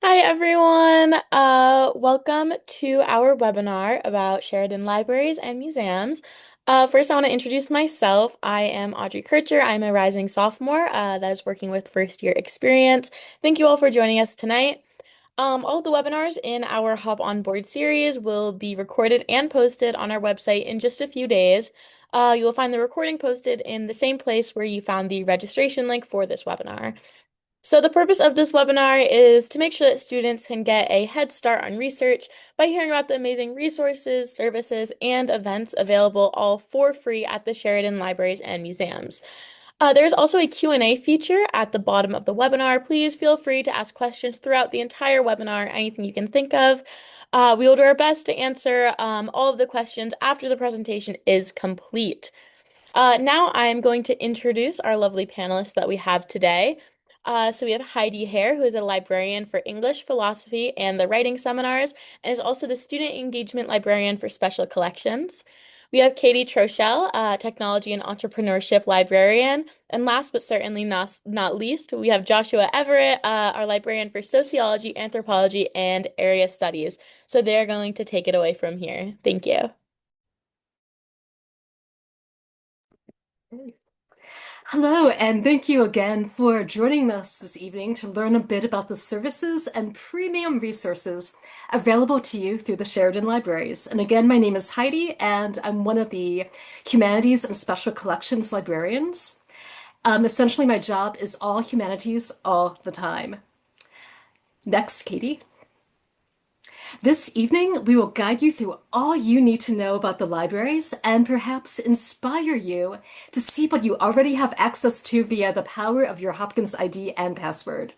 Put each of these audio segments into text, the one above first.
Hi everyone. Welcome to our webinar about Sheridan Libraries and Museums. First, I want to introduce myself. I am Audrey Kircher. I'm a rising sophomore that is working with first year experience. Thank you all for joining us tonight. All of the webinars in our Hop on Board series will be recorded and posted on our website in just a few days. You will find the recording posted in the same place where you found the registration link for this webinar. So the purpose of this webinar is to make sure that students can get a head start on research by hearing about the amazing resources, services, and events available all for free at the Sheridan Libraries and Museums. There's also a Q&A feature at the bottom of the webinar. Please feel free to ask questions throughout the entire webinar, anything you can think of. We will do our best to answer all of the questions after the presentation is complete. Now I'm going to introduce our lovely panelists that we have today. So we have Heidi Hare, who is a librarian for English, philosophy, and the writing seminars, and is also the student engagement librarian for special collections. We have Katie Trochell, technology and entrepreneurship librarian. And last but certainly not least, we have Joshua Everett, our librarian for sociology, anthropology, and area studies. So they're going to take it away from here. Thank you. Hello, and thank you again for joining us this evening to learn a bit about the services and premium resources available to you through the Sheridan Libraries. And again, my name is Heidi, and I'm one of the Humanities and Special Collections librarians. Essentially, my job is all humanities all the time. Next, Katie. This evening, we will guide you through all you need to know about the libraries and perhaps inspire you to see what you already have access to via the power of your Hopkins ID and password.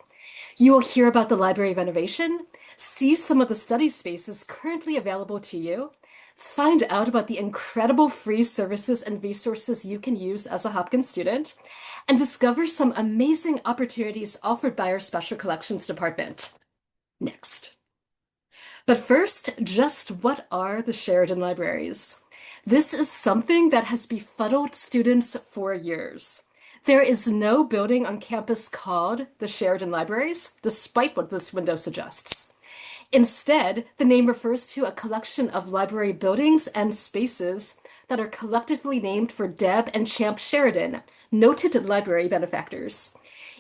You will hear about the library renovation, see some of the study spaces currently available to you, find out about the incredible free services and resources you can use as a Hopkins student, and discover some amazing opportunities offered by our Special Collections Department. Next. But first, just what are the Sheridan Libraries? This is something that has befuddled students for years. There is no building on campus called the Sheridan Libraries, despite what this window suggests. Instead, the name refers to a collection of library buildings and spaces that are collectively named for Deb and Champ Sheridan, noted library benefactors.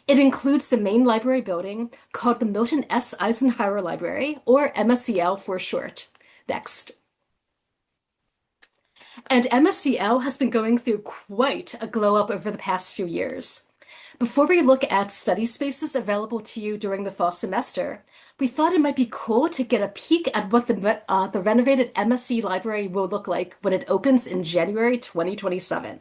It includes the main library building called the Milton S. Eisenhower Library, or MSCL for short. Next. And MSCL has been going through quite a glow up over the past few years. Before we look at study spaces available to you during the fall semester, we thought it might be cool to get a peek at what the renovated MSC library will look like when it opens in January 2027.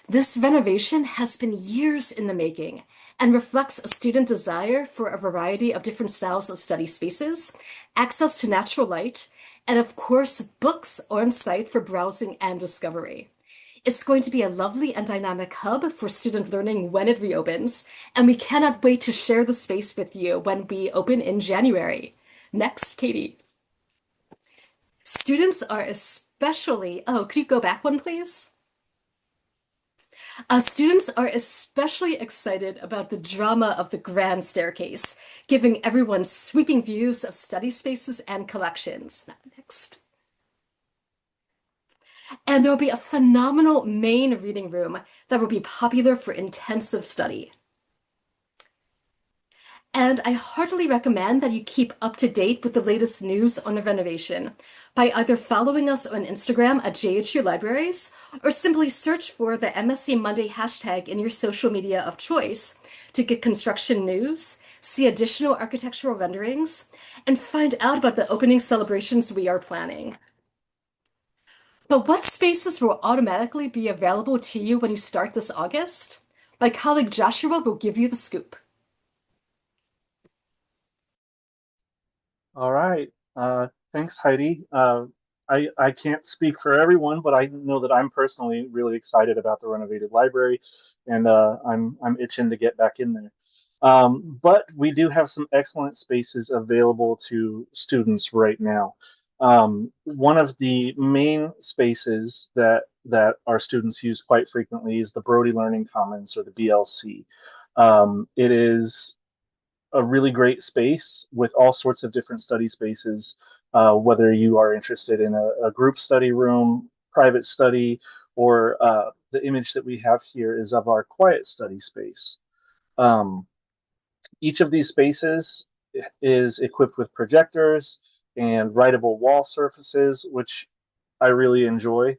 This renovation has been years in the making and reflects a student desire for a variety of different styles of study spaces, access to natural light, and of course, books on site for browsing and discovery. It's going to be a lovely and dynamic hub for student learning when it reopens, and we cannot wait to share the space with you when we open in January. Next, Katie. Students are especially, oh, could you go back one, please? Students are especially excited about the drama of the grand staircase, giving everyone sweeping views of study spaces and collections. Next. And there will be a phenomenal main reading room that will be popular for intensive study. And I heartily recommend that you keep up to date with the latest news on the renovation by either following us on Instagram at JHU Libraries or simply search for the MSC Monday hashtag in your social media of choice to get construction news, see additional architectural renderings, and find out about the opening celebrations we are planning. But what spaces will automatically be available to you when you start this August? My colleague Joshua will give you the scoop. All right. Thanks, Heidi. I can't speak for everyone, but I know that I'm personally really excited about the renovated library, and I'm itching to get back in there. But we do have some excellent spaces available to students right now. One of the main spaces that our students use quite frequently is the Brody Learning Commons, or the BLC. It is a really great space with all sorts of different study spaces, whether you are interested in a group study room, private study, or the image that we have here is of our quiet study space. Um, each of these spaces is equipped with projectors and writable wall surfaces, which I really enjoy.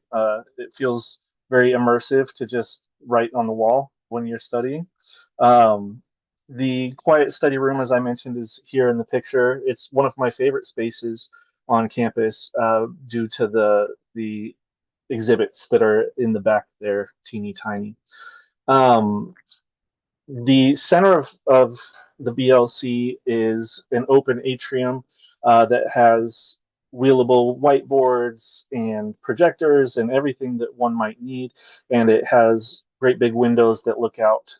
It feels very immersive to just write on the wall when you're studying. Um, the quiet study room, as I mentioned, is here in the picture. It's one of my favorite spaces on campus due to the exhibits that are in the back there, teeny tiny. Um, the center of the BLC is an open atrium that has wheelable whiteboards and projectors and everything that one might need. And it has great big windows that look out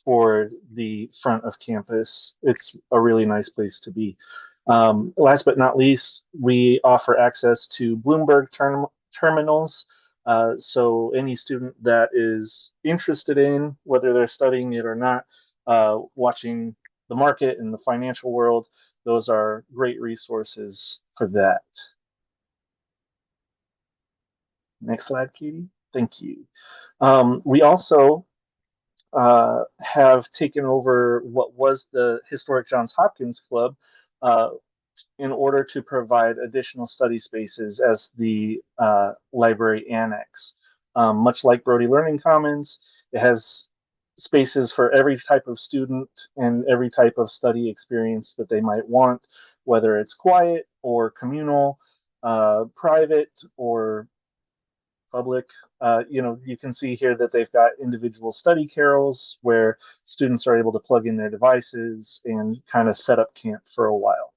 toward the front of campus. It's a really nice place to be. Last but not least, we offer access to Bloomberg terminals, so any student that is interested in, whether they're studying it or not, watching the market and the financial world, those are great resources for that. Next slide, Katie. Thank you. We also have taken over what was the Historic Johns Hopkins Club, uh, in order to provide additional study spaces as the library annex. Much like Brody Learning Commons, it has spaces for every type of student and every type of study experience that they might want, whether it's quiet or communal, private or public. You can see here that they've got individual study carrels where students are able to plug in their devices and kind of set up camp for a while.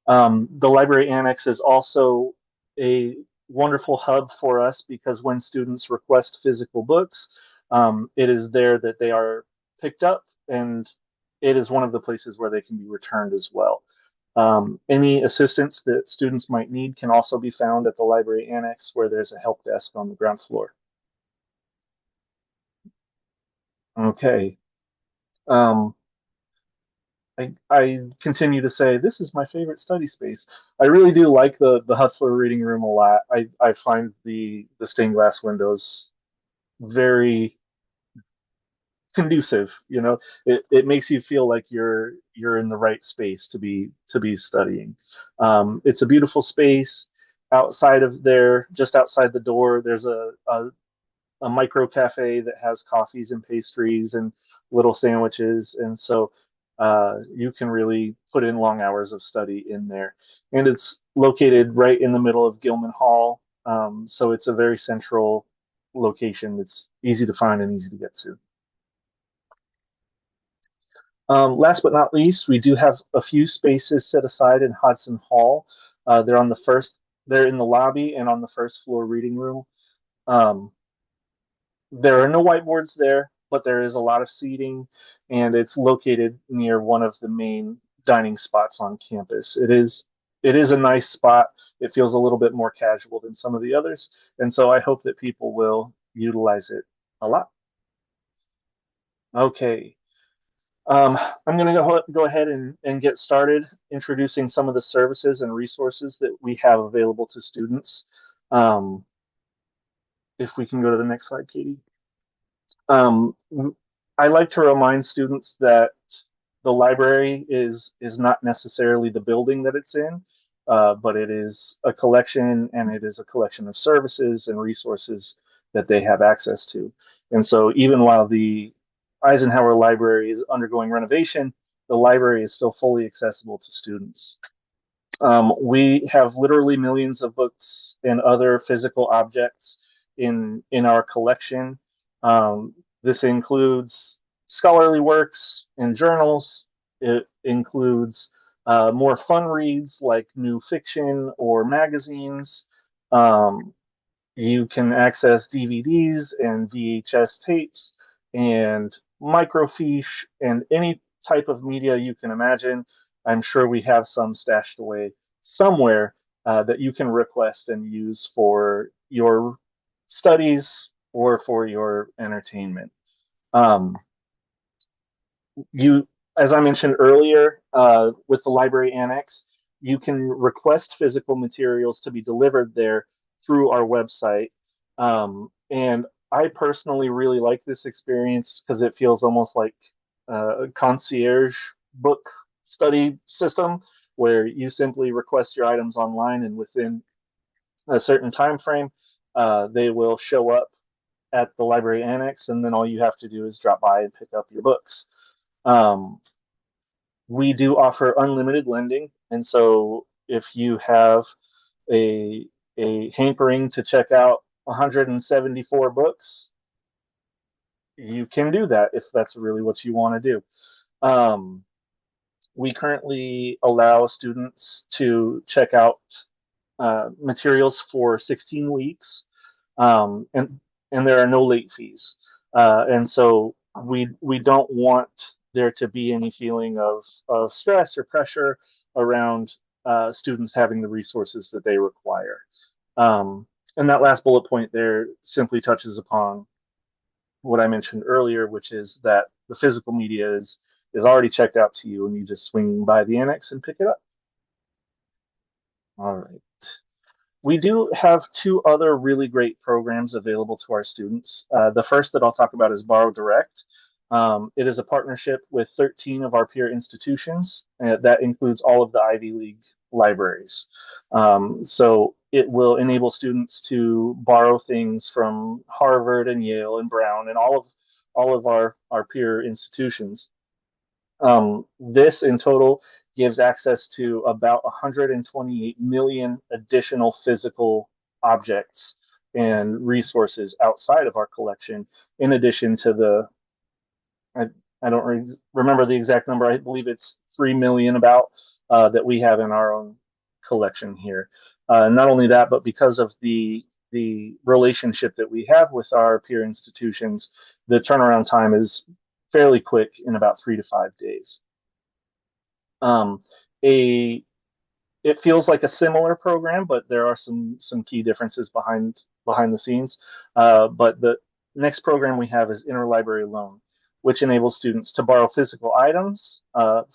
The library annex is also a wonderful hub for us because when students request physical books, it is there that they are picked up, and it is one of the places where they can be returned as well. Any assistance that students might need can also be found at the library annex, where there's a help desk on the ground floor. Okay. Um, I continue to say this is my favorite study space. I really do like the Hutzler reading room a lot. I find the stained glass windows very conducive. It makes you feel like you're in the right space to be studying. It's a beautiful space. Outside of there, just outside the door, there's a micro cafe that has coffees and pastries and little sandwiches. And so you can really put in long hours of study in there. And it's located right in the middle of Gilman Hall. So it's a very central location that's easy to find and easy to get to. Last but not least, we do have a few spaces set aside in Hodson Hall. They're on the first, they're in the lobby and on the first floor reading room. Um, There are no whiteboards there, but there is a lot of seating, and it's located near one of the main dining spots on campus. It is a nice spot. It feels a little bit more casual than some of the others, and so I hope that people will utilize it a lot. Okay. I'm going to go ahead and get started introducing some of the services and resources that we have available to students. Um, if we can go to the next slide, Katie. Um, I like to remind students that the library is not necessarily the building that it's in, but it is a collection, and it is a collection of services and resources that they have access to. And so even while the Eisenhower Library is undergoing renovation, the library is still fully accessible to students. We have literally millions of books and other physical objects in our collection. This includes scholarly works and journals. It includes more fun reads like new fiction or magazines. Um, you can access DVDs and VHS tapes and microfiche and any type of media you can imagine. I'm sure we have some stashed away somewhere that you can request and use for your studies or for your entertainment. Um, you as I mentioned earlier, with the library annex, you can request physical materials to be delivered there through our website. And I personally really like this experience because it feels almost like a concierge book study system where you simply request your items online, and within a certain time frame, they will show up at the library annex, and then all you have to do is drop by and pick up your books. Um, we do offer unlimited lending, and so if you have a a hankering to check out 174 books, you can do that if that's really what you want to do. We currently allow students to check out materials for 16 weeks, um, and and there are no late fees. And so we don't want there to be any feeling of stress or pressure around students having the resources that they require. Um, and that last bullet point there simply touches upon what I mentioned earlier, which is that the physical media is already checked out to you, and you just swing by the annex and pick it up. All right. We do have two other really great programs available to our students. The first that I'll talk about is Borrow Direct. It is a partnership with 13 of our peer institutions that includes all of the Ivy League libraries. So it will enable students to borrow things from Harvard and Yale and Brown and all of our peer institutions. This in total gives access to about 128 million additional physical objects and resources outside of our collection, in addition to I, I don't remember the exact number. I believe it's 3 million about that we have in our own collection here. Not only that, but because of the relationship that we have with our peer institutions, the turnaround time is fairly quick in about 3 to 5 days. Um, a it feels like a similar program, but there are some key differences behind the scenes. But the next program we have is interlibrary loan, which enables students to borrow physical items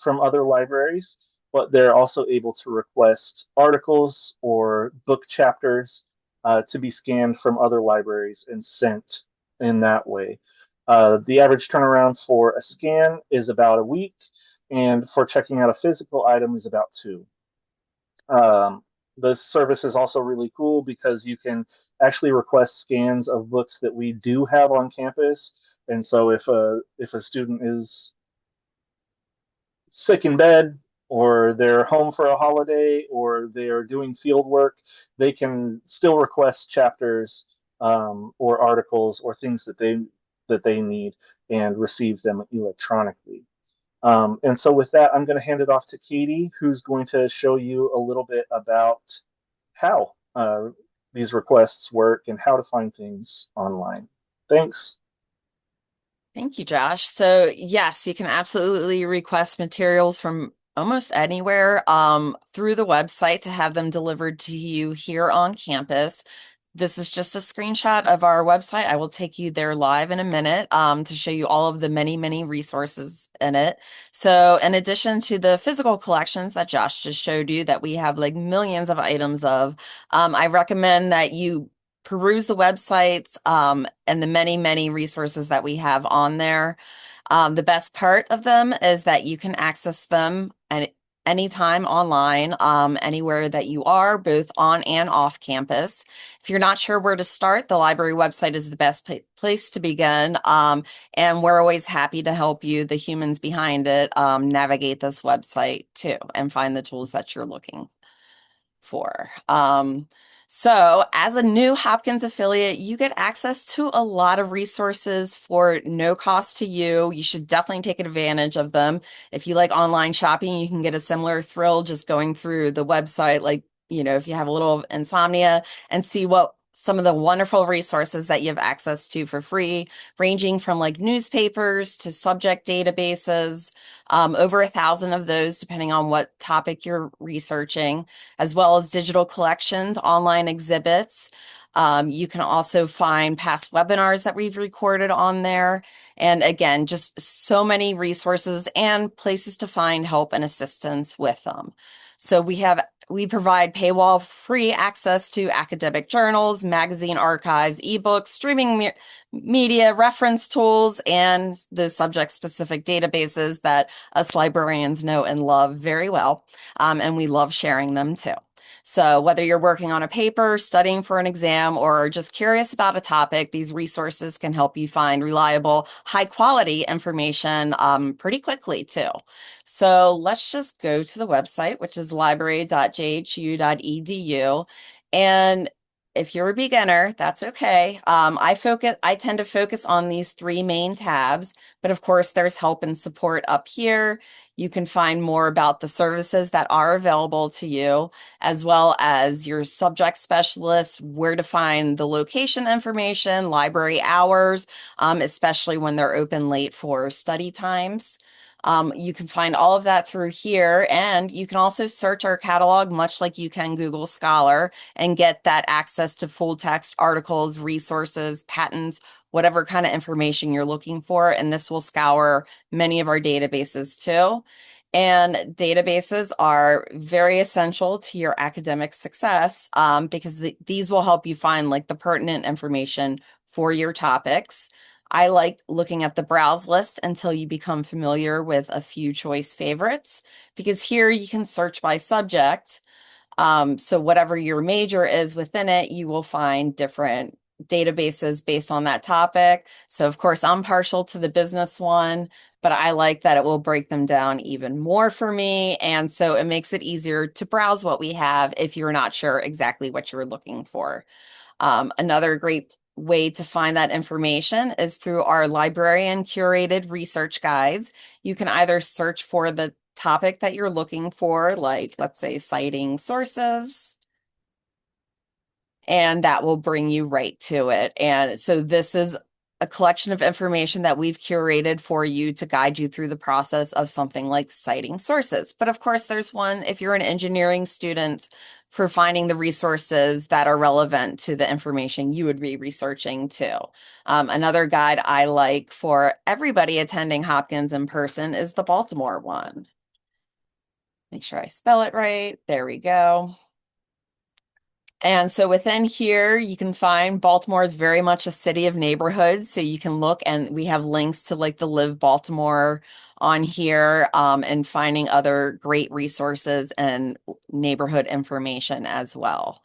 from other libraries, but they're also able to request articles or book chapters to be scanned from other libraries and sent in that way. The average turnaround for a scan is about a week, and for checking out a physical item is about two. Um, the service is also really cool because you can actually request scans of books that we do have on campus. And so if a student is sick in bed, or they're home for a holiday, or they're doing field work, they can still request chapters or articles or things that they need and receive them electronically. And so with that, I'm going to hand it off to Katie, who's going to show you a little bit about how these requests work and how to find things online. Thanks. Thank you, Josh. So, yes, you can absolutely request materials from almost anywhere through the website to have them delivered to you here on campus. This is just a screenshot of our website. I will take you there live in a minute to show you all of the many, many resources in it. So, in addition to the physical collections that Josh just showed you, that we have like millions of items of, I recommend that you peruse the websites and the many, many resources that we have on there. The best part of them is that you can access them at anytime online, anywhere that you are, both on and off campus. If you're not sure where to start, the library website is the best place to begin. And we're always happy to help you, the humans behind it, navigate this website too and find the tools that you're looking for. So, as a new Hopkins affiliate, you get access to a lot of resources for no cost to you. You should definitely take advantage of them. If you like online shopping, you can get a similar thrill just going through the website, like, if you have a little insomnia, and see what some of the wonderful resources that you have access to for free, ranging from like newspapers to subject databases, over 1,000 of those, depending on what topic you're researching, as well as digital collections, online exhibits. You can also find past webinars that we've recorded on there. And again, just so many resources and places to find help and assistance with them. So we provide paywall free access to academic journals, magazine archives, ebooks, streaming media, reference tools, and the subject specific databases that us librarians know and love very well. And we love sharing them too. So whether you're working on a paper, studying for an exam, or just curious about a topic, these resources can help you find reliable, high quality information pretty quickly too. So let's just go to the website, which is library.jhu.edu. And if you're a beginner, that's okay. I tend to focus on these three main tabs, but of course there's help and support up here. You can find more about the services that are available to you, as well as your subject specialists, where to find the location information, library hours, especially when they're open late for study times. You can find all of that through here, and you can also search our catalog much like you can Google Scholar and get that access to full text articles, resources, patents, whatever kind of information you're looking for. And this will scour many of our databases too. And databases are very essential to your academic success because these will help you find like the pertinent information for your topics. I like looking at the browse list until you become familiar with a few choice favorites, because here you can search by subject. So whatever your major is within it, you will find different databases based on that topic. So of course, I'm partial to the business one, but I like that it will break them down even more for me. And so it makes it easier to browse what we have if you're not sure exactly what you're looking for. Another great way to find that information is through our librarian curated research guides. You can either search for the topic that you're looking for, like let's say citing sources, and that will bring you right to it. And so this is a collection of information that we've curated for you to guide you through the process of something like citing sources. But of course, there's one if you're an engineering student for finding the resources that are relevant to the information you would be researching too. Another guide I like for everybody attending Hopkins in person is the Baltimore one. Make sure I spell it right. There we go. And so within here, you can find Baltimore is very much a city of neighborhoods. So you can look and we have links to like the Live Baltimore on here and finding other great resources and neighborhood information as well.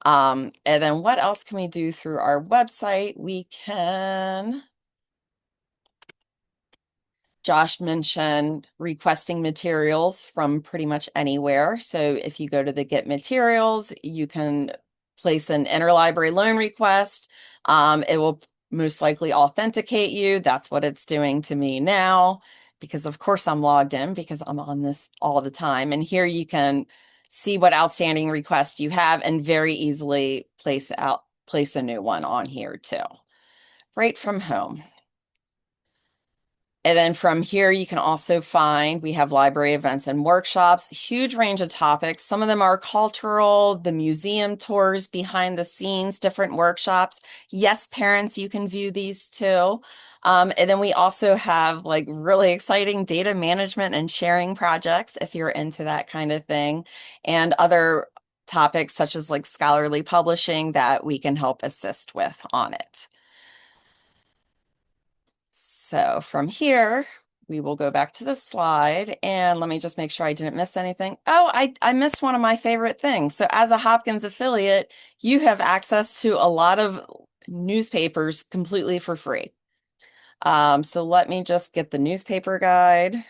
And then what else can we do through our website? We can Josh mentioned requesting materials from pretty much anywhere. So if you go to the Get Materials, you can place an interlibrary loan request. It will most likely authenticate you. That's what it's doing to me now, because of course I'm logged in because I'm on this all the time. And here you can see what outstanding requests you have and very easily place a new one on here too, right from home. And then from here, you can also find, we have library events and workshops, huge range of topics. Some of them are cultural, the museum tours, behind the scenes, different workshops. Yes, parents, you can view these too. And then we also have like really exciting data management and sharing projects if you're into that kind of thing, and other topics such as like scholarly publishing that we can help assist with on it. So from here, we will go back to the slide and let me just make sure I didn't miss anything. Oh, I missed one of my favorite things. So as a Hopkins affiliate, you have access to a lot of newspapers completely for free. So let me just get the newspaper guide.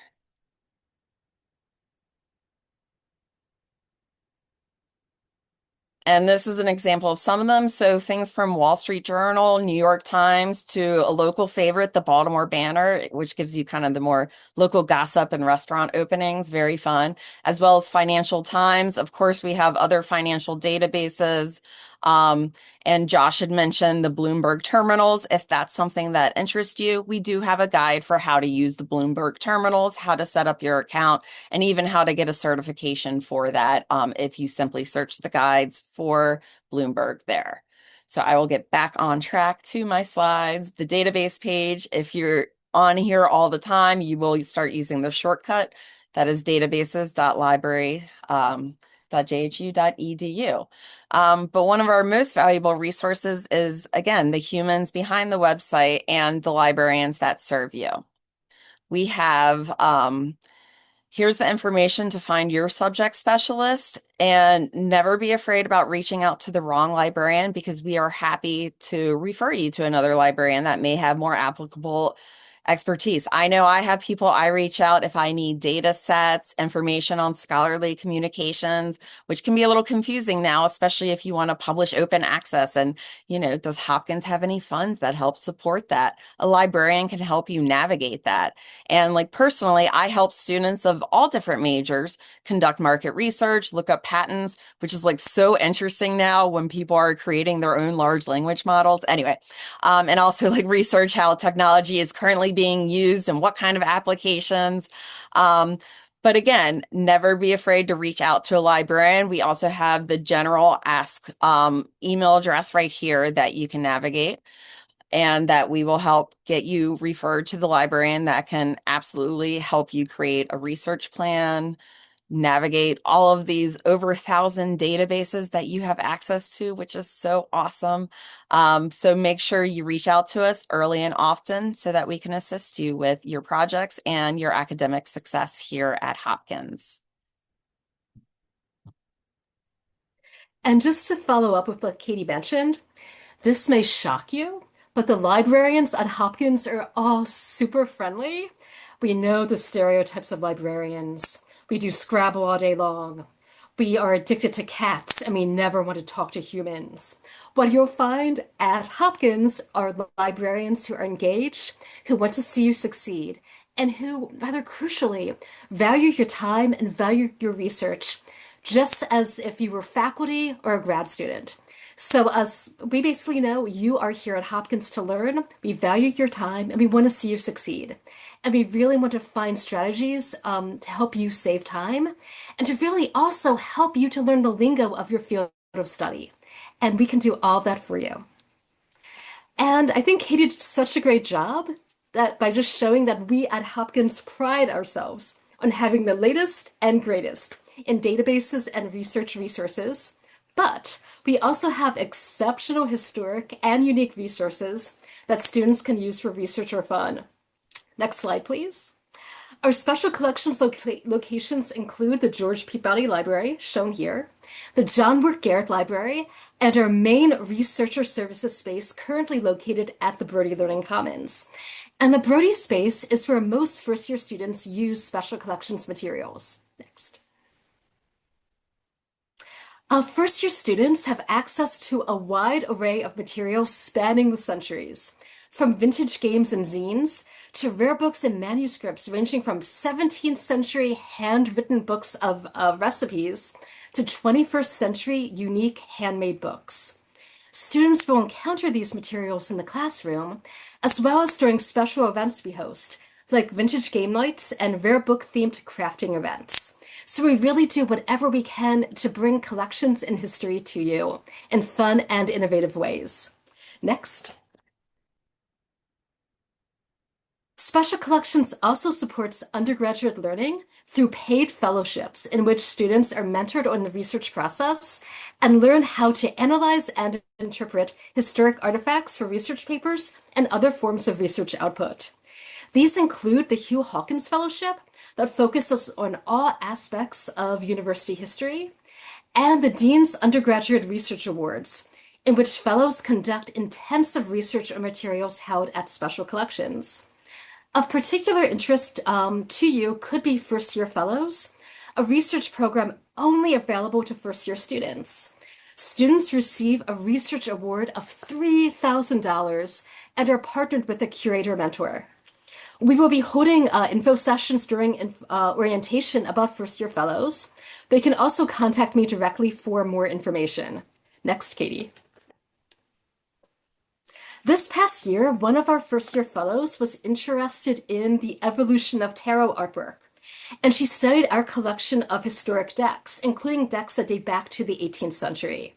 And this is an example of some of them. So things from Wall Street Journal, New York Times, to a local favorite, the Baltimore Banner, which gives you kind of the more local gossip and restaurant openings. Very fun. As well as Financial Times. Of course, we have other financial databases. Um, and Josh had mentioned the Bloomberg terminals. If that's something that interests you, we do have a guide for how to use the Bloomberg terminals, how to set up your account, and even how to get a certification for that if you simply search the guides for Bloomberg there. So I will get back on track to my slides. The database page, if you're on here all the time, you will start using the shortcut. That is databases.library.jhu.edu. But one of our most valuable resources is, again, the humans behind the website and the librarians that serve you. We have here's the information to find your subject specialist, and never be afraid about reaching out to the wrong librarian, because we are happy to refer you to another librarian that may have more applicable expertise. I know I have people I reach out if I need data sets, information on scholarly communications, which can be a little confusing now, especially if you want to publish open access. And, does Hopkins have any funds that help support that? A librarian can help you navigate that. And like personally, I help students of all different majors conduct market research, look up patents, which is like so interesting now when people are creating their own large language models. Anyway, and also like research how technology is currently being used and what kind of applications. But again, never be afraid to reach out to a librarian. We also have the general ask email address right here that you can navigate, and that we will help get you referred to the librarian that can absolutely help you create a research plan, navigate all of these over 1,000 databases that you have access to, which is so awesome. So make sure you reach out to us early and often so that we can assist you with your projects and your academic success here at Hopkins. And just to follow up with what Katie mentioned, this may shock you, but the librarians at Hopkins are all super friendly. We know the stereotypes of librarians. We do Scrabble all day long. We are addicted to cats and we never want to talk to humans. What you'll find at Hopkins are librarians who are engaged, who want to see you succeed, and who, rather crucially, value your time and value your research just as if you were faculty or a grad student. So as we basically know, you are here at Hopkins to learn, we value your time, and we want to see you succeed. And we really want to find strategies to help you save time and to really also help you to learn the lingo of your field of study. And we can do all that for you. And I think Katie did such a great job that by just showing that we at Hopkins pride ourselves on having the latest and greatest in databases and research resources. But we also have exceptional historic and unique resources that students can use for research or fun. Next slide, please. Our special collections locations include the George Peabody Library, shown here, the John Work Garrett Library, and our main researcher services space currently located at the Brody Learning Commons. And the Brody space is where most first-year students use special collections materials. Next. First-year students have access to a wide array of materials spanning the centuries, from vintage games and zines to rare books and manuscripts ranging from 17th century handwritten books of recipes to 21st century unique handmade books. Students will encounter these materials in the classroom, as well as during special events we host, like vintage game nights and rare book-themed crafting events. So we really do whatever we can to bring collections and history to you in fun and innovative ways. Next. Special Collections also supports undergraduate learning through paid fellowships in which students are mentored on the research process and learn how to analyze and interpret historic artifacts for research papers and other forms of research output. These include the Hugh Hawkins Fellowship that focuses on all aspects of university history, and the Dean's Undergraduate Research Awards, in which fellows conduct intensive research on materials held at special collections. Of particular interest to you could be first-year fellows, a research program only available to first-year students. Students receive a research award of $3,000 and are partnered with a curator mentor. We will be holding info sessions during orientation about first-year fellows, but you can also contact me directly for more information. Next, Katie. This past year, one of our first year fellows was interested in the evolution of tarot artwork, and she studied our collection of historic decks, including decks that date back to the 18th century.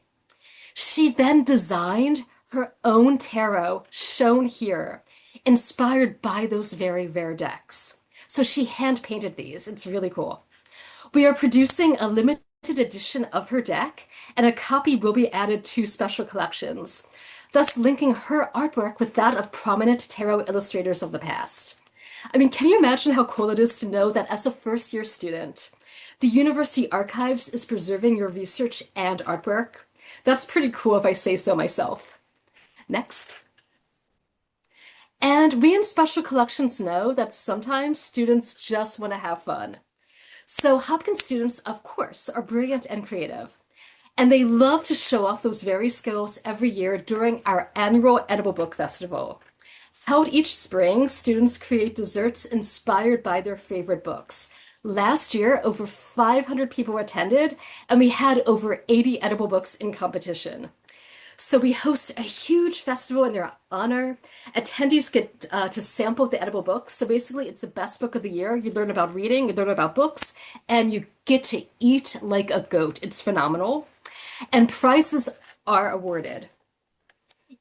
She then designed her own tarot, shown here, inspired by those very rare decks. So she hand painted these. It's really cool. We are producing a limited edition of her deck, and a copy will be added to special collections, thus linking her artwork with that of prominent tarot illustrators of the past. I mean, can you imagine how cool it is to know that as a first year student, the university archives is preserving your research and artwork? That's pretty cool if I say so myself. Next. And we in special collections know that sometimes students just want to have fun. So Hopkins students, of course, are brilliant and creative, and they love to show off those very skills every year during our annual Edible Book Festival. Held each spring, students create desserts inspired by their favorite books. Last year, over 500 people attended, and we had over 80 edible books in competition. So we host a huge festival in their honor. Attendees get to sample the edible books. So basically, it's the best book of the year. You learn about reading, you learn about books, and you get to eat like a goat. It's phenomenal. And prizes are awarded.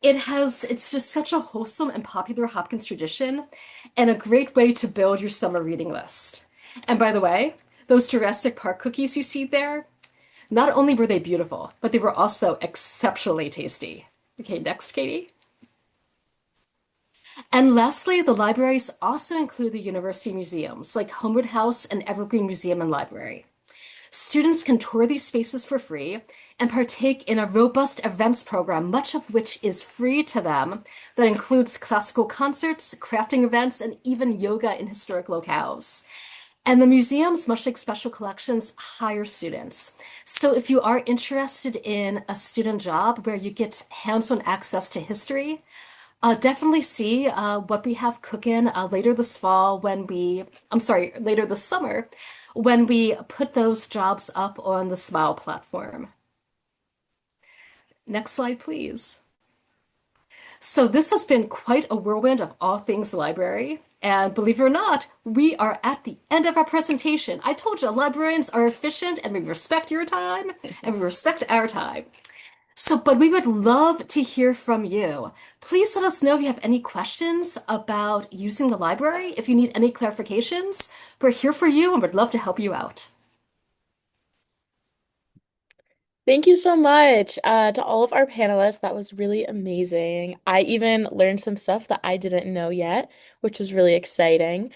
It's just such a wholesome and popular Hopkins tradition, and a great way to build your summer reading list. And by the way, those Jurassic Park cookies you see there, not only were they beautiful, but they were also exceptionally tasty. Okay, next, Katie. And lastly, the libraries also include the university museums, like Homewood House and Evergreen Museum and Library. Students can tour these spaces for free and partake in a robust events program, much of which is free to them, that includes classical concerts, crafting events, and even yoga in historic locales. And the museums, much like special collections, hire students. So if you are interested in a student job where you get hands-on access to history, definitely see what we have cooking later this fall later this summer, when we put those jobs up on the Smile platform. Next slide, please. So this has been quite a whirlwind of all things library. And believe it or not, we are at the end of our presentation. I told you librarians are efficient and we respect your time and we respect our time. But we would love to hear from you. Please let us know if you have any questions about using the library. If you need any clarifications, we're here for you and would love to help you out. Thank you so much to all of our panelists. That was really amazing. I even learned some stuff that I didn't know yet, which was really exciting.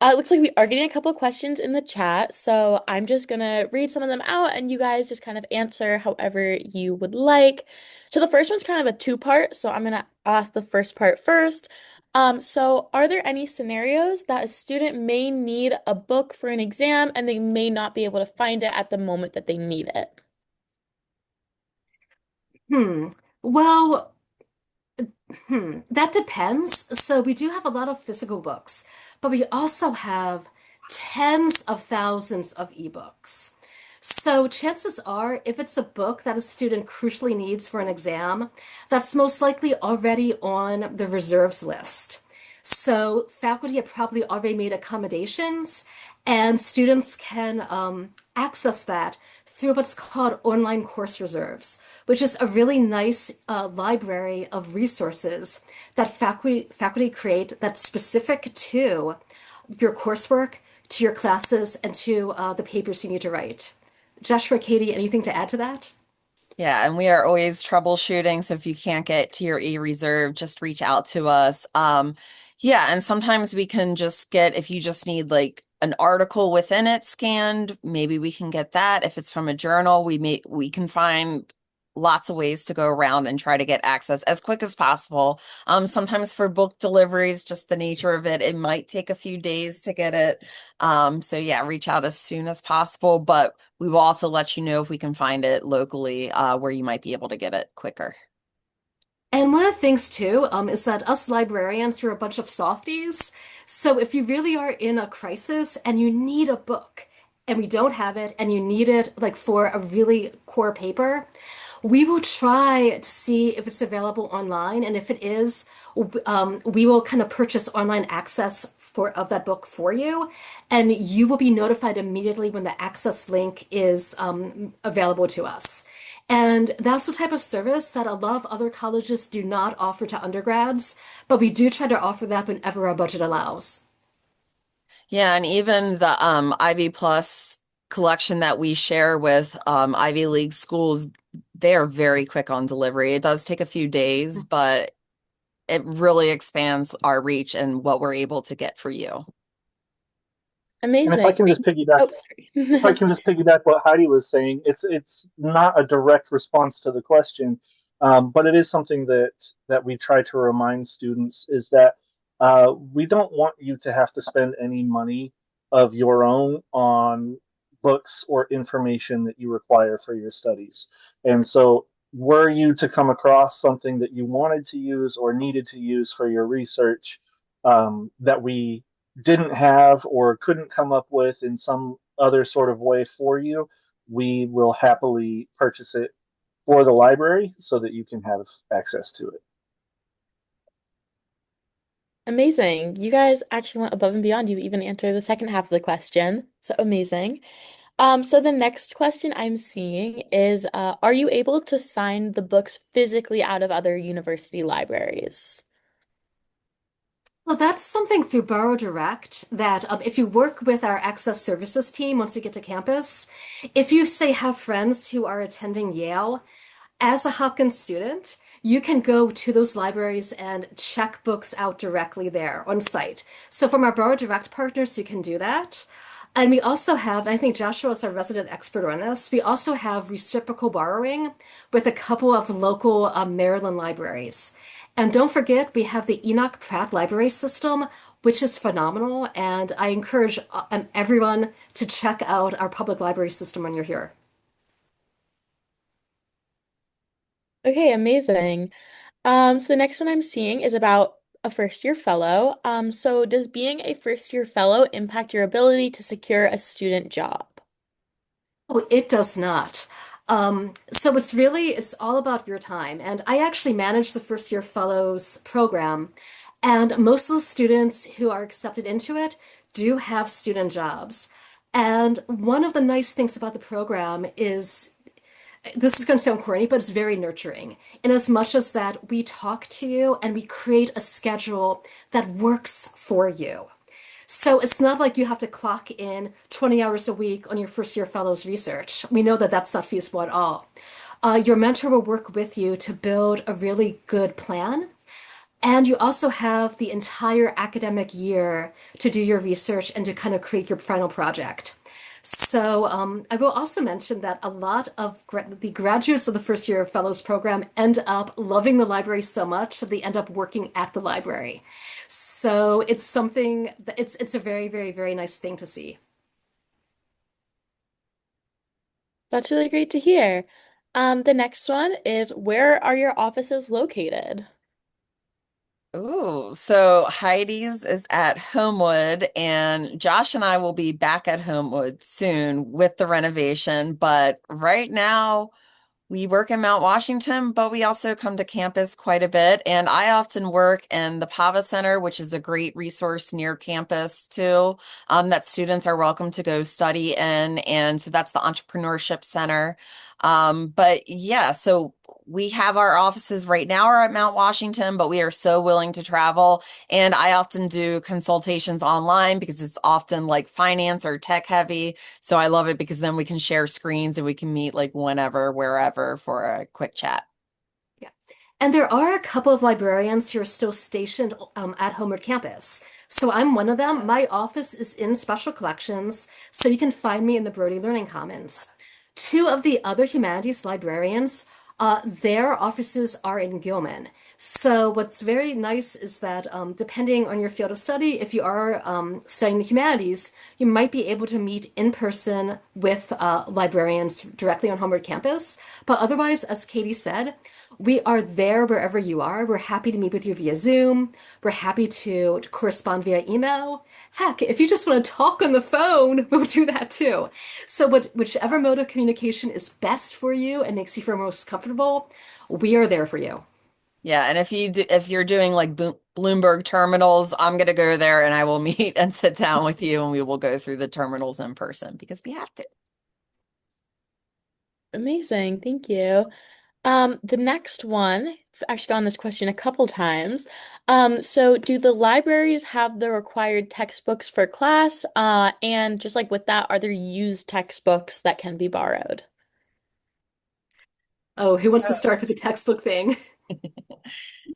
It looks like we are getting a couple questions in the chat, so I'm just gonna read some of them out and you guys just kind of answer however you would like. So the first one's kind of a two-part, so I'm gonna ask the first part first. So are there any scenarios that a student may need a book for an exam and they may not be able to find it at the moment that they need it? Hmm. Well, that depends. So we do have a lot of physical books, but we also have tens of thousands of ebooks. So chances are, if it's a book that a student crucially needs for an exam, that's most likely already on the reserves list. So faculty have probably already made accommodations, and students can access that through what's called online course reserves, which is a really nice library of resources that faculty create that's specific to your coursework, to your classes, and to the papers you need to write. Joshua, Katie, anything to add to that? Yeah, and we are always troubleshooting. So if you can't get to your e-reserve, just reach out to us. Yeah, and sometimes we can just get, if you just need like an article within it scanned, maybe we can get that. If it's from a journal, we can find lots of ways to go around and try to get access as quick as possible. Sometimes for book deliveries, just the nature of it, it might take a few days to get it. So yeah, reach out as soon as possible, but we will also let you know if we can find it locally, where you might be able to get it quicker. And one of the things too, is that us librarians are a bunch of softies. So if you really are in a crisis and you need a book and we don't have it and you need it like for a really core paper, We will try to see if it's available online, and if it is, we will kind of purchase online access for of that book for you, and you will be notified immediately when the access link is available to us. And that's the type of service that a lot of other colleges do not offer to undergrads, but we do try to offer that whenever our budget allows. Yeah, and even the Ivy Plus collection that we share with Ivy League schools, they are very quick on delivery. It does take a few days, but it really expands our reach and what we're able to get for you. And Amazing. Oh, if I sorry. can just piggyback what Heidi was saying, it's not a direct response to the question, but it is something that we try to remind students is that we don't want you to have to spend any money of your own on books or information that you require for your studies. And so, were you to come across something that you wanted to use or needed to use for your research that we didn't have or couldn't come up with in some other sort of way for you, we will happily purchase it for the library so that you can have access to it. Amazing. You guys actually went above and beyond. You even answered the second half of the question. So amazing. So the next question I'm seeing is, are you able to sign the books physically out of other university libraries? Well, that's something through Borrow Direct that if you work with our access services team once you get to campus, if you say have friends who are attending Yale, as a Hopkins student, you can go to those libraries and check books out directly there on site. So from our Borrow Direct partners, you can do that. And we also have, and I think Joshua is our resident expert on this, we also have reciprocal borrowing with a couple of local Maryland libraries. And don't forget, we have the Enoch Pratt library system, which is phenomenal. And I encourage everyone to check out our public library system when you're here. Okay, amazing. So the next one I'm seeing is about a first year fellow. So does being a first year fellow impact your ability to secure a student job? Oh, it does not. So it's all about your time. And I actually manage the first year fellows program. And most of the students who are accepted into it do have student jobs. And one of the nice things about the program is this is going to sound corny, but it's very nurturing in as much as that we talk to you and we create a schedule that works for you. So it's not like you have to clock in 20 hours a week on your first year fellows research. We know that that's not feasible at all. Your mentor will work with you to build a really good plan. And you also have the entire academic year to do your research and to kind of create your final project. So I will also mention that a lot of the graduates of the first year of fellows program end up loving the library so much that they end up working at the library. So it's something that it's a very, very, very nice thing to see. That's really great to hear. The next one is, where are your offices located? Ooh, so Heidi's is at Homewood, and Josh and I will be back at Homewood soon with the renovation. But right now, we work in Mount Washington, but we also come to campus quite a bit. And I often work in the Pava Center, which is a great resource near campus too, that students are welcome to go study in. And so that's the Entrepreneurship Center. But yeah, so we have our offices right now are at Mount Washington, but we are so willing to travel. And I often do consultations online because it's often like finance or tech heavy. So I love it because then we can share screens and we can meet like whenever, wherever for a quick chat. Yeah. And there are a couple of librarians who are still stationed at Homeward campus. So I'm one of them. My office is in Special Collections, so you can find me in the Brody Learning Commons. Two of the other humanities librarians, their offices are in Gilman. So what's very nice is that depending on your field of study, if you are studying the humanities, you might be able to meet in person with librarians directly on Homeward campus. But otherwise, as Katie said, We are there wherever you are. We're happy to meet with you via Zoom. We're happy to correspond via email. Heck, if you just want to talk on the phone, we'll do that too. So, whichever mode of communication is best for you and makes you feel most comfortable, we are there for you. Yeah, and if you're doing like Bloomberg terminals, I'm gonna go there and I will meet and sit down with you and we will go through the terminals in person because we have to. Amazing. Thank you. The next one, I've actually gotten this question a couple times. So do the libraries have the required textbooks for class? And just like with that, are there used textbooks that can be borrowed? Oh, who wants to Yeah, start with the textbook thing?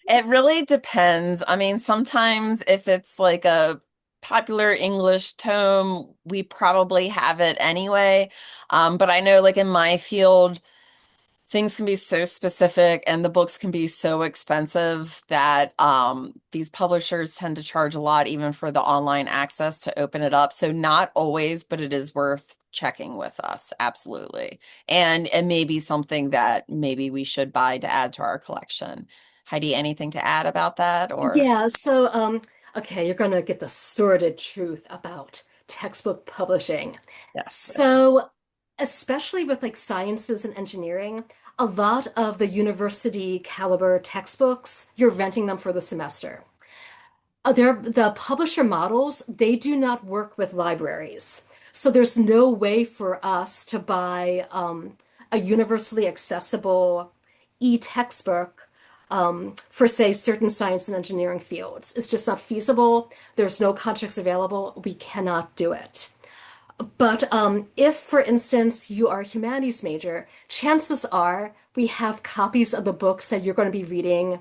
It really depends. I mean, sometimes if it's like a popular English tome, we probably have it anyway. But I know like in my field, things can be so specific and the books can be so expensive that these publishers tend to charge a lot even for the online access to open it up. So not always, but it is worth checking with us. Absolutely. And it may be something that maybe we should buy to add to our collection. Heidi, anything to add about that or Yeah, so okay, you're gonna get the sordid truth about textbook publishing. yes, whatever. So, especially with like sciences and engineering, a lot of the university caliber textbooks, you're renting them for the semester. The publisher models, they do not work with libraries. So there's no way for us to buy a universally accessible e-textbook for, say, certain science and engineering fields. It's just not feasible. There's no contracts available. We cannot do it. But if, for instance, you are a humanities major, chances are we have copies of the books that you're going to be reading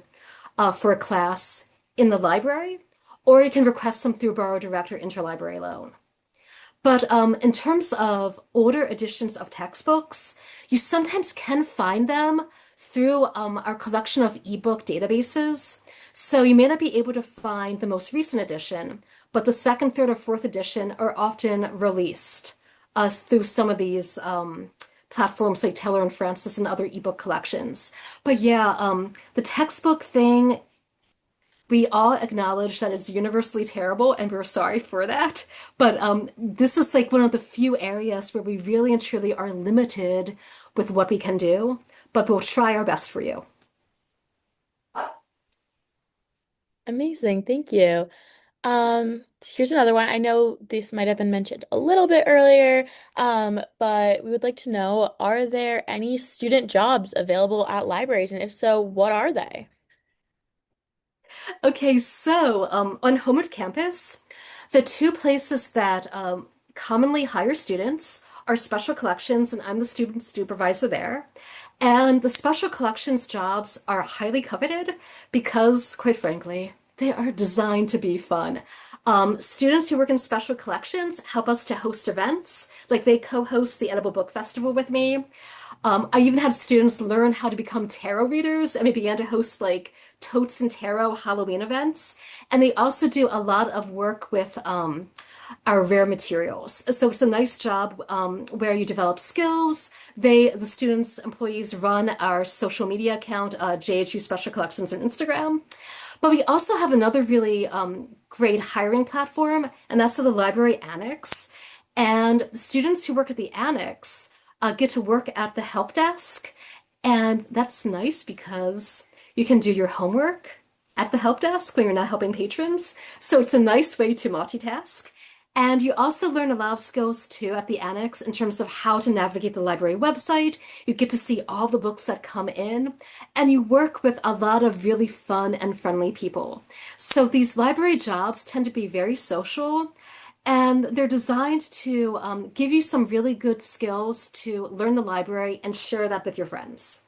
for a class in the library, or you can request them through Borrow Direct or Interlibrary Loan. But in terms of older editions of textbooks, you sometimes can find them through our collection of ebook databases. So you may not be able to find the most recent edition, but the second, third, or fourth edition are often released through some of these platforms like Taylor and Francis and other ebook collections. But yeah, the textbook thing, we all acknowledge that it's universally terrible and we're sorry for that. But this is like one of the few areas where we really and truly are limited with what we can do, but we'll try our best for you. Amazing. Thank you. Here's another one. I know this might have been mentioned a little bit earlier, but we would like to know, are there any student jobs available at libraries? And if so, what are they? Okay, so on Homeward Campus, the two places that commonly hire students are special collections, and I'm the student supervisor there. And the special collections jobs are highly coveted because, quite frankly, they are designed to be fun. Students who work in special collections help us to host events, like they co-host the Edible Book Festival with me. I even had students learn how to become tarot readers, and we began to host like totes and tarot Halloween events. And they also do a lot of work with our rare materials. So it's a nice job where you develop skills. The students, employees run our social media account, JHU Special Collections on Instagram. But we also have another really great hiring platform, and that's the Library Annex. And students who work at the Annex get to work at the help desk. And that's nice because you can do your homework at the help desk when you're not helping patrons. So it's a nice way to multitask. And you also learn a lot of skills too at the Annex in terms of how to navigate the library website. You get to see all the books that come in, and you work with a lot of really fun and friendly people. So these library jobs tend to be very social, and they're designed to give you some really good skills to learn the library and share that with your friends.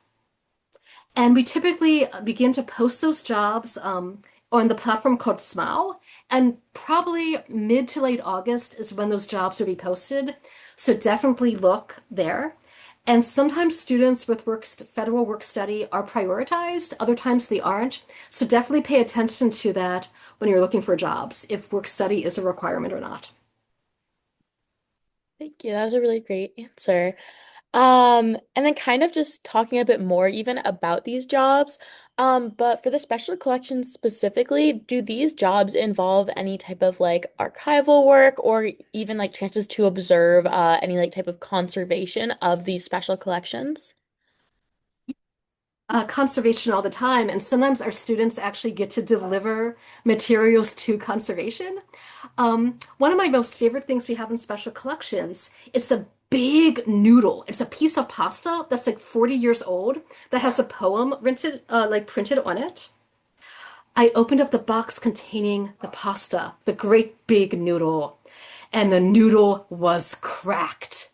And we typically begin to post those jobs on the platform called Smile. And probably mid to late August is when those jobs will be posted. So definitely look there. And sometimes students with federal work study are prioritized, other times they aren't. So definitely pay attention to that when you're looking for jobs, if work study is a requirement or not. Thank you. That was a really great answer. And then kind of just talking a bit more even about these jobs. But for the special collections specifically, do these jobs involve any type of like archival work or even like chances to observe any like type of conservation of these special collections? Conservation all the time, and sometimes our students actually get to deliver materials to conservation. One of my most favorite things we have in special collections, it's a big noodle. It's a piece of pasta that's like 40 years old that has a poem printed on it. I opened up the box containing the pasta, the great big noodle, and the noodle was cracked.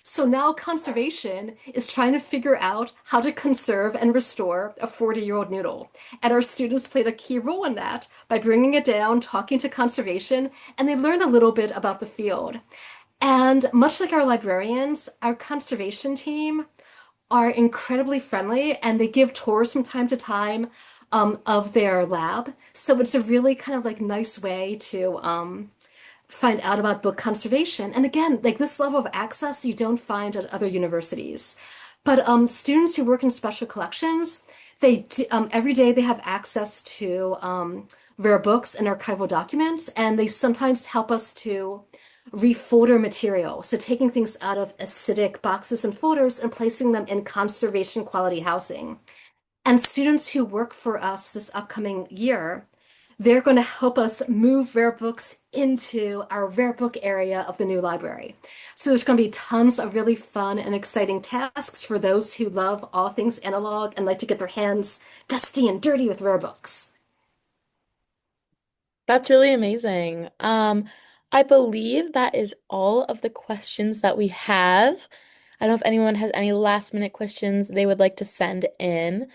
So now conservation is trying to figure out how to conserve and restore a 40-year-old noodle. And our students played a key role in that by bringing it down, talking to conservation, and they learned a little bit about the field. And much like our librarians, our conservation team are incredibly friendly and they give tours from time to time of their lab. So it's a really kind of like nice way to find out about book conservation. And again, like this level of access you don't find at other universities. But students who work in special collections, every day they have access to rare books and archival documents, and they sometimes help us to refolder material. So taking things out of acidic boxes and folders and placing them in conservation quality housing. And students who work for us this upcoming year, they're going to help us move rare books into our rare book area of the new library. So there's going to be tons of really fun and exciting tasks for those who love all things analog and like to get their hands dusty and dirty with rare books. That's really amazing. I believe that is all of the questions that we have. I don't know if anyone has any last minute questions they would like to send in.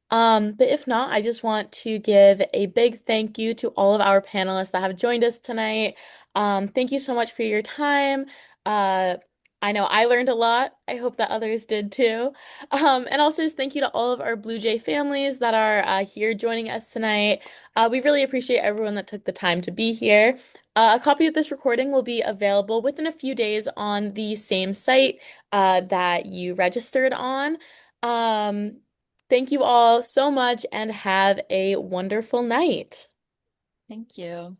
But if not, I just want to give a big thank you to all of our panelists that have joined us tonight. Thank you so much for your time. Uh, I know I learned a lot. I hope that others did too. And also just thank you to all of our Blue Jay families that are here joining us tonight. We really appreciate everyone that took the time to be here. A copy of this recording will be available within a few days on the same site that you registered on. Um, Thank you all so much and have a wonderful night. Thank you.